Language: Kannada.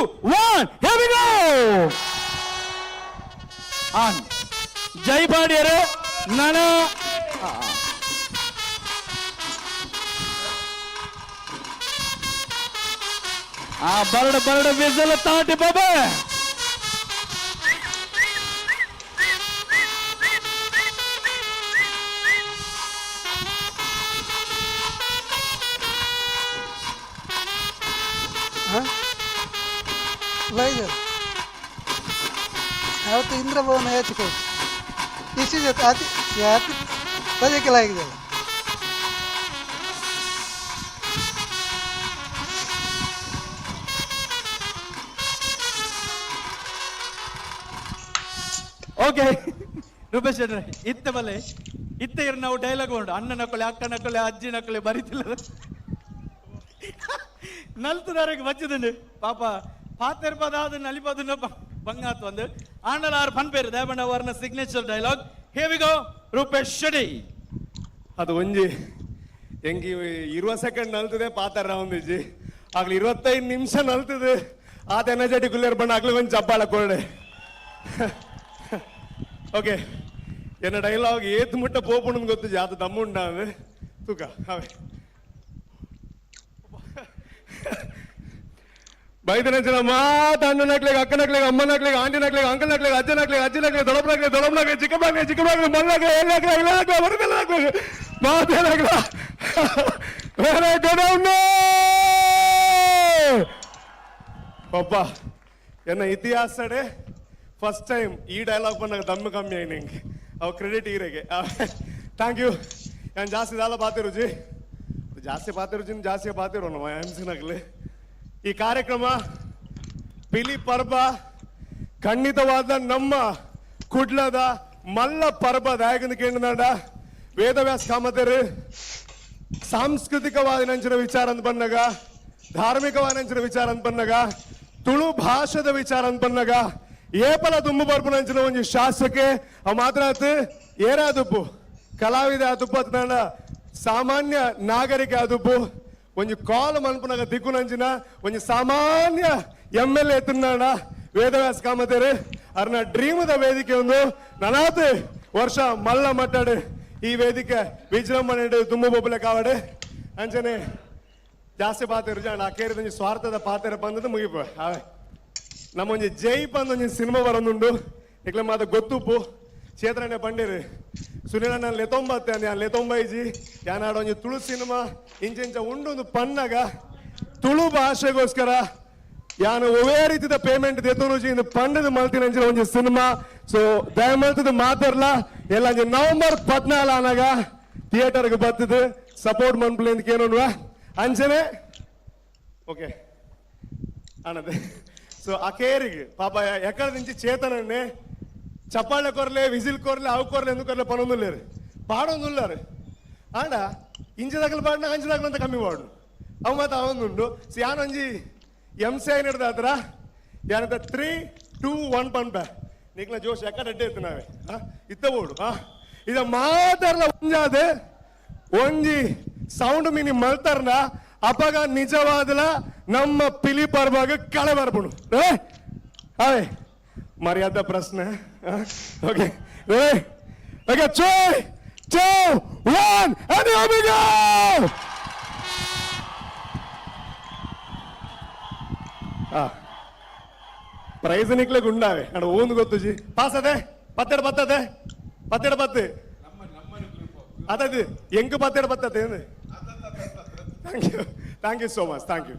1, here we go! On. ಜೈ ಬಾಡಿಯರು ನಾನು ಬರಡು ಬಿಸಿಲು ತಾಟಿ ಬಾಬಾ ಯಾವತ್ತು ಇಂದ್ರಭವನ ಹೆಚ್ಚು ಇಷ್ಟು ಬದಕಲಾಗಿದೆ ಓಕೆ ರೂಪೇಶ್ ಅವ್ರೆ ಇತ್ತ ಬಲೆ ಇತ್ತ ಇರ್ ನಾವು ಡೈಲಾಗ್ ಉಂಟು ಅಣ್ಣ ನಕ್ಕಳೆ ಅಕ್ಕ ನಕ್ಕಳೆ ಅಜ್ಜಿ ನಕ್ಕಳೆ ಬರೀತಿಲ್ಲ ನಲ್ತುದಾರಿಗೆ ಬಚ್ಚದಂಡು ಪಾಪ ಪಾತಿರ್ಪದಾದ ನಲಿಪದನ್ನ ಬಂಗಾತ್ ಒಂದು ಆಂಡಲ ಆರ್ ಪನ್ ಪೇರು ದಯಬಂಡ ಅವರನ್ನ signature dialogue here we go Rupesh Shetty ಅದು ಒಂಜಿ ಎಂಗಿ 20 ಸೆಕೆಂಡ್ ನಲ್ತದೆ ಪಾತಾರ ಒಂದಿಜಿ ಆಗ್ಲಿ 25 ನಿಮಿಷ ನಲ್ತದೆ ಆತ ಎನರ್ಜೆಟಿಕ್ ಗುಲ್ಲೇರ್ ಬಣ್ಣ ಆಗ್ಲಿ ಒಂದು ಚಪ್ಪಾಳ ಕೊರಡೆ ಓಕೆ ಎನ್ನ ಡೈಲಾಗ್ ಏತ್ ಮುಟ್ಟ ಪೋಪುಣ ಗೊತ್ತು ಜಾತ ದಮ್ಮುಂಡ ತೂಕ ಅವೇ ಬೈದನಂಚಿನ ಮಾತ ಅಣ್ಣನಕ್ಲಿಗೆ ಅಕ್ಕನಕ್ಲಿಗೆ ಅಮ್ಮನಕ್ಲಿಗೆ ಆಂಟಿನಕ್ಲಿಗೆ ಅಂಕಲ್ನಕ್ಲಿಗೆ ಅಜ್ಜನಕ್ಲಿಗೆ ಅಜ್ಜಿನಕ್ಲಿಗೆ ದೊಡ್ಡಪ್ಪನಕ್ಲಿಗೆ ಚಿಕ್ಕಪ್ಪನಕ್ಲಿಗೆ ಮಲ್ಲಕ್ಲಿಗೆ ಎಲ್ಲಕ್ಲಿಗೆ ಇಲ್ಲಕ್ಲಿಗೆ ಹೊರದೆಲ್ಲಕ್ಲಿಗೆ ಮಾತೇನಕ್ಲ ಬೇರೆ ಗಡೌನ್ ಪಪ್ಪ ಎನ್ನ ಇತಿಹಾಸಡೆ ಫಸ್ಟ್ ಟೈಮ್ ಈ ಡೈಲಾಗ್ ಬಂದಾಗ ದಮ್ಮು ಕಮ್ಮಿ ಆಗಿ ನಿಂಗೆ ಅವು ಕ್ರೆಡಿಟ್ ಈರೆಗೆ ಥ್ಯಾಂಕ್ ಯು ನಾನು ಜಾಸ್ತಿ ದಾಲ ಪಾತಿರುಜಿ ಜಾಸ್ತಿ ಪಾತಿರುಜಿನ ಜಾಸ್ತಿ ಪಾತಿರೋ ನಮ್ಮ ಎಂಸಿನಕ್ಲಿ ಈ ಕಾರ್ಯಕ್ರಮ ಪಿಲಿ ಪರ್ಬ ಖಂಡಿತವಾದ ನಮ್ಮ ಕುಡ್ಲದ ಮಲ್ಲ ಪರ್ಬ ದಾಯಕನ ಕೇಂದ್ರ ವೇದವ್ಯಾಸ ಕಾಮತರು ಸಾಂಸ್ಕೃತಿಕವಾದ ನಂಚಿನ ವಿಚಾರ ಅಂತ ಬಂದಾಗ ಧಾರ್ಮಿಕವಾದ ನಂಚಿನ ವಿಚಾರ ಅಂತ ಬಂದಾಗ ತುಳು ಭಾಷೆದ ವಿಚಾರ ಅಂತ ಬಂದಾಗ ಏಪಲ ತುಂಬು ಬರ್ಪು ನಂಚಿನ ಒಂದು ಶಾಸಕ್ಕೆ ಅವ್ ಮಾತ್ರ ಏರಾದುಪ್ಪು ಕಲಾವಿದ ಆದುಪ್ಪು ಅಂತ ಸಾಮಾನ್ಯ ನಾಗರಿಕ ಆದುಪ್ಪು ಒಂದು ಕಾಲ್ ಮನ್ಪುನಾಗ ದಿಕ್ಕು ನಂಚಿನ ಒಂದು ಸಾಮಾನ್ಯ MLA ಎತ್ತನಾಡ ವೇದವ್ಯಾಸ ಕಾಮತೇರು ಅವ್ರನ್ನ ಡ್ರೀಮದ ವೇದಿಕೆ ಒಂದು ನನಾತ್ ವರ್ಷ ಮಲ್ಲ ಮಟ್ಟಾಡು ಈ ವೇದಿಕೆ ವಿಜೃಂಭಣೆ ತುಂಬು ಬೊಬ್ಬಲೆ ಕಾವಡೆ ಅಂಚನೆ ಜಾಸ್ತಿ ಪಾತ್ರ ಜಾಣ ಆಕೇರಿದ ಸ್ವಾರ್ಥದ ಪಾತ್ರ ಬಂದದ್ದು ಮುಗಿಪು ಅವೇ ನಮ್ಮೊಂದು ಜೈ ಬಂದು ಒಂದು ಸಿನಿಮಾ ಬರೋದುಂಡು ಇಕ್ಲ ಮಾತ ಗೊತ್ತುಪ್ಪು ಚೇತ್ರಣ್ಣ ಬಂಡೇರು ಸುನೀಲಣ್ಣ ಲೆತೊಂಬತ್ತೆ ಅಂದ ಲೆತೊಂಬೈಜಿ ಯಾನಾಡ ಒಂದು ತುಳು ಸಿನಿಮಾ ಇಂಚ ಉಂಡು ಒಂದು ಪನ್ನಗ ತುಳು ಭಾಷೆಗೋಸ್ಕರ ಯಾನು ಒವೇ ರೀತಿದ ಪೇಮೆಂಟ್ ದೆತ್ತೋನುಜಿ ಇಂದು ಪಂಡದ ಮಲ್ತಿನ ಒಂದು ಸಿನಿಮಾ ಸೊ ದಯಮಲ್ತದ ಮಾತಾಡ್ಲ ಎಲ್ಲ ನವೆಂಬರ್ 14 ಆನಾಗ ಥಿಯೇಟರ್ಗೆ ಬರ್ತದೆ ಸಪೋರ್ಟ್ ಮನ್ಪುಲಿ ಅಂತ ಕೇನೋನ್ವ ಅಂಚನೆ ಓಕೆ ಅನ್ನದೆ ಸೊ ಆ ಕೇರಿಗೆ ಪಾಪ ಎಕಡ నుంచి చేతనన్నే చప్పాళ్ళ కొరలే విజిల్ కొరలే అవు కొరలే ఎందుకు కొరలే పనుందులేరు పాడొందున్నారు ఆడ ఇంచి దగ్గర పాడినా అంచి దగ్గర అంత కమ్మి పాడు అవు మాత అవందుండు సో యానొంజి ఎంసీ అయినడు దాతరా యానంత 3, 2, 1 ಪನ್ಪ ನೀಕ್ಲ ಜೋಶ್ ಎಕಡ ಅಡ್ಡೆ ಎತ್ತುನಾವೆ ಇತ್ತಬೋಡು ಇದ ಮಾತಾರ್ಲ ಒಂಜಾದೆ ಒಂಜಿ ಸೌಂಡ್ ಮೀನಿ ಮಲ್ತಾರ್ನ ಅಪಗ ನಿಜವಾದಲ ನಮ್ಮ ಪಿಲಿ ಪರ್ಬಾಗ ಕಳೆ ಬರ್ಬಿಡು ಅವೇ ಮರ್ಯಾದ ಪ್ರಶ್ನೆ okay okay 3, 2, 1 and here we go prize ನಿಕ್ಲಿಗೆ ಉಂಡಾವೆ ಅಡ ಓಂದು ಗೊತ್ತು ಜಿ ಪಾಸ್ ಅದೇ ಪತ್ತೆಡ ಬತ್ತದೆ ಪತ್ತೆಡ ಬತ್ತು ಅದದು ಎಂಕು ಪತ್ತೆಡ ಬತ್ತದೆ thank you so much, thank you.